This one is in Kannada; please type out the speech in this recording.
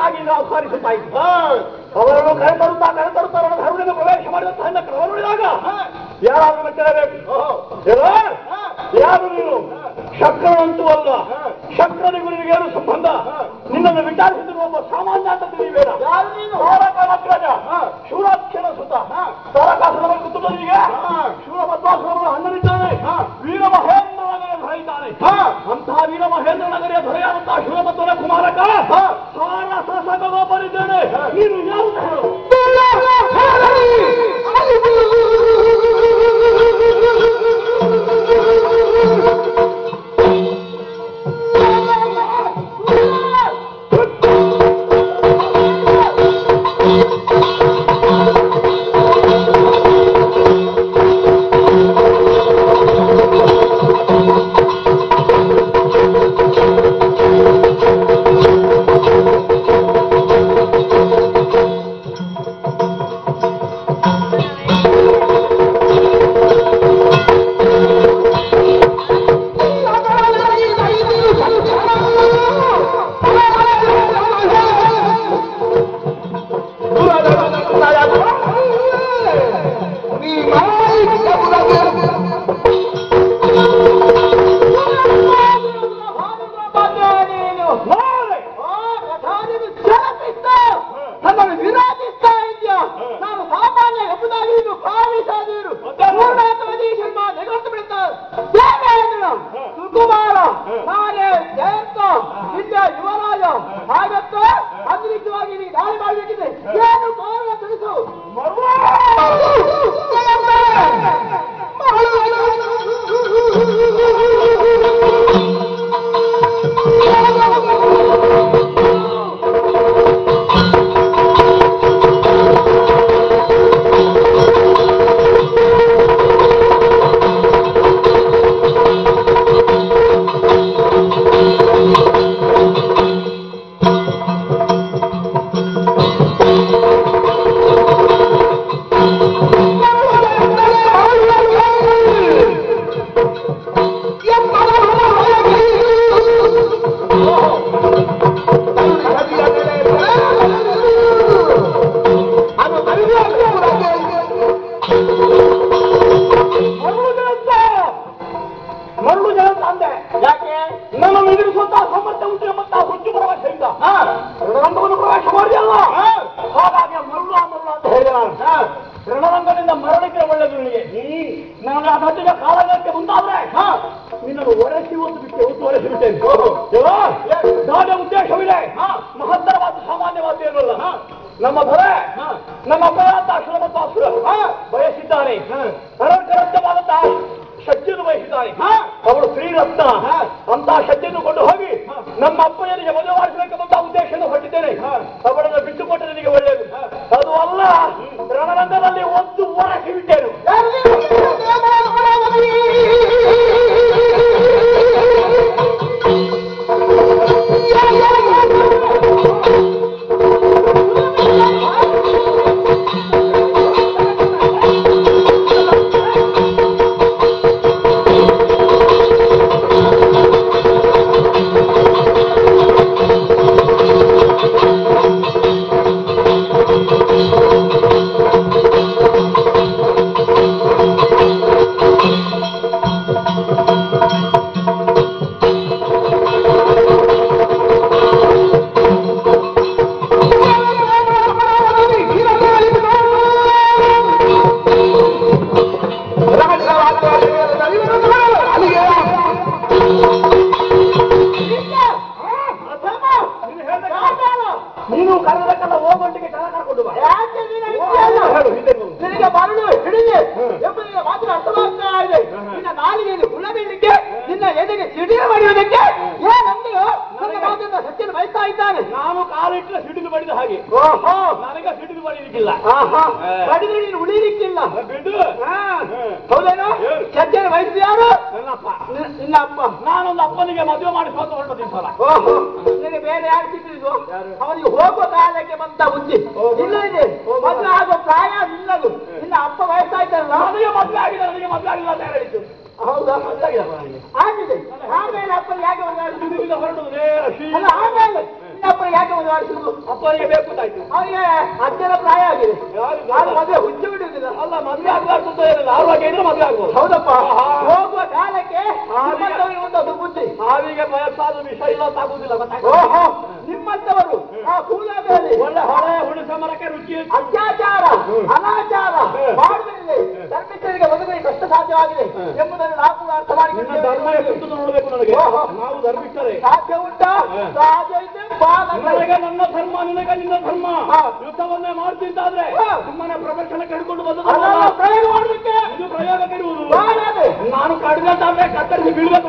ಎಂಬುದಾಗಿ ನಾವು ಸಾರಿಸುತ್ತಾ ಇದ್ವಿ. ಅವರನ್ನು ಕರೆತರುತ್ತಾ ಧರ್ಮದಿಂದ ಪ್ರವೇಶ ಮಾಡಿದಂತಹ ಕ್ರಮ ನೋಡಿದಾಗ ಯಾರಾದ್ರೂ ಮೆಚ್ಚಲೇಬೇಕು. ಯಾರು ನೀನು? ಶಕ್ರನಂತೂ ಅಲ್ಲ. ಶಕ್ರನಿಗೂ ನಿನಗೇನು ಸಂಬಂಧ? ನಿನ್ನನ್ನು ವಿಚಾರಿಸಿದ್ರು ಒಬ್ಬ ಸಾಮಾನ್ಯ ಅಂತ ತಿಳಿಯಬೇಡ. ಯಾರು ನೀನು? ತಾರಕಾನಗ್ರಜ, ಶೂರಾಕ್ಷರ ಸುತ. ತಾರಕಾಸುರನ ಕುಟುಂಬದವರಿಗೆ ಶೂರಭದ್ರಾಸುರನ ಅಣ್ಣನಿದ್ದಾನೆ, ವೀರಮಹೇಂದ್ರ ನಗರ ದೊರೆಯಿದ್ದಾನೆ. ಅಂತಹ ವೀರಮಹೇಂದ್ರ ನಗರಿಯ ದೊರೆಯಾದಂತಹ ಶೂರಭದ್ರನ ಕುಮಾರಕ ಸಾರ ಶಾಸಕಗೊಬ್ಬರಿದ್ದೇನೆ. ನೀನು ಯಾವುದು ಹೇಳು? ರಣರಂಗದಿಂದ ಮರಳಿಕೆ ಒಳ್ಳೆದು ನಿನಗೆ. ನಾನು ಆ ಮಧ್ಯದ ಕಾಲಕ್ಕೆ ಮುಂದಾದ್ರೆ ನಿನ್ನನ್ನು ಒರೆಸಿ ಒರೆಸಿ ಬಿಟ್ಟೇನೆ. ದಾನ ಉದ್ದೇಶವಿದೆ, ಮಹತ್ತರವಾದ ಸಾಮಾನ್ಯವಾದ ಏನಲ್ಲ. ನಮ್ಮ ದೊರೆ ನಮ್ಮ ಅಪರಾಧ ಶ್ರಮತಾಸುರ ಬಯಸಿದ್ದಾನೆ, ಅನಂತರವಾದಂತಹ ಶಕ್ತಿಯನ್ನು ಬಯಸಿದ್ದಾನೆ. ಅವಳು ಶ್ರೀರತ್ನ ಅಂತಹ ಶಕ್ತಿಯನ್ನು ಕೊಂಡು ಹೋಗಿ ನಮ್ಮ ಅಪ್ಪನಿಗೆ ಮದುವೆ ಮಾಡಿಸಬೇಕೆಂಬ ಉದ್ದೇಶವನ್ನು ಹೊರಟಿದ್ದೇನೆ. ಅವಳನ್ನು ಬಿಟ್ಟುಕೊಟ್ಟು ನಿನಗೆ ಒಳ್ಳೆಯದು. ಅದು ಅಲ್ಲ, ರಣರಂಗದಲ್ಲಿ ಒಂದು ಒರಸಿ ಬಿಟ್ಟೇನು. ನಾನು ಕಾಲಿಟ್ಟರೆ ಸಿಡಿದು ಬಡಿದ ಹಾಗೆ ನನಗೆ ಸಿಡಿದು ಬಡಿಲಿಕ್ಕಿಲ್ಲ, ಬಡಿದ್ರೆ ನೀನು ಉಳಿಲಿಕ್ಕಿಲ್ಲ. ಬಿಡು. ಹೌದೇನೋ? ಸತ್ಯನ ವಯಸ್ಸು ಯಾರು? ನನ್ನಪ್ಪ. ನಿನ್ನ ಅಪ್ಪ. ನಾನೊಂದು ಅಪ್ಪನಿಗೆ ಮದುವೆ ಮಾಡಿಸುವಂತ ಹೊರಟು ಸಲ. ನಿನಗೆ ಬೇರೆ ಯಾರು ಸಿಕ್ಕಿದ್ರು? ಅವನಿಗೆ ಹೋಗೋ ಕಾಲಕ್ಕೆ ಬಂತ ಬುದ್ಧಿ ಇಲ್ಲ ಇದೆ. ಮದುವೆ ಆಗೋ ಪ್ರಾಯ ನಿನ್ನದು. ನಿನ್ನ ಅಪ್ಪ ವಯಸ್ಸಾಯ್ತಲ್ಲ. ನನಗೆ ಮದುವೆ ಆಗಿದೆ, ನನಗೆ ಮದುವೆ ಆಗಿಲ್ಲ ಅಂತ ಹೇಳಿದ್ದು. ಹೌದಾ? ಮದುವೆ ಆಗಿದೆ. ಆಮೇಲೆ ಅಪ್ಪನ ಯಾಕೆ ಹೊರಟು? ಆಮೇಲೆ ನಿನ್ನ ಅಪ್ಪನ ಯಾಕೆ ಮದುವೆ ಮಾಡಿಸುವುದು? ಅಪ್ಪನಿಗೆ ಬೇಕು ಅಂತಾಯ್ತು. ಅವನಿಗೆ ಅಜ್ಜನ ಪ್ರಾಯ ಆಗಿದೆ. ನಾನು ಮದುವೆ ಹುಚ್ಚು ಬಿಡುವುದಿಲ್ಲ. ಅಲ್ಲ, ಮದುವೆ ಆಗಬಾರ್ದು ಅಂತ ಹೇಳಿಲ್ಲ, ಆರೋಗ್ಯ ಇದ್ರೆ ಮದುವೆ ಆಗ್ಬೋದು. ಹೌದಪ್ಪ, ಹೋಗುವ ಕಾಲಕ್ಕೆ ಒಂದು ಬುದ್ಧಿ. ಹಾವಿಗೆ ವಯಸ್ಸಾದ ವಿಷ ಇಲ್ಲ ಅಂತ ಆಗುದಿಲ್ಲ. ಓಹೋ, ನಿಮ್ಮಂತವರು ಆ ಕೂಲಾದಲ್ಲಿ ಒಳ್ಳೆ ಹೊಳೆ ಹುಣಸ ಮರಕ್ಕೆ ರುಚಿ ಅತ್ಯಾಚಾರ ಅನಾಚಾರ ಮಾಡುವುದರಲ್ಲಿ ಧರ್ಮಿಷ್ಠರಿಗೆ ಬದುಕಿ ಕಷ್ಟ ಸಾಧ್ಯವಾಗಿದೆ ಎಂಬುದನ್ನು ನಾವು ಕೂಡ ಅರ್ಥ ನಿನ್ನ ಧರ್ಮ ಎಷ್ಟು ನೋಡಬೇಕು ನನಗೆ. ನಾವು ಧರ್ಮಿಷ್ಠರೇ. ಸಾಧ್ಯ ಉಂಟಾ? ಸಾಧ್ಯ ಇದೆ. ನನಗೆ ನನ್ನ ಧರ್ಮ, ನಿನಗೆ ನಿನ್ನ ಧರ್ಮ. ಯುದ್ಧವನ್ನೇ ಮಾಡ್ತಿದ್ದಾದ್ರೆ ಸುಮ್ಮನೆ ಪ್ರದರ್ಶನಕ್ಕೆ ಹಿಡ್ಕೊಂಡು ಬಂದ ಪ್ರಯೋಗ ಮಾಡಲಿಕ್ಕೆ ಇದು ಪ್ರಯೋಗಕ್ಕೆ ಇರುವುದು. ನಾನು ಕಡಿಮೆ ಕತ್ತರಿಸಿ ಬೀಳ್ಬೇಕು.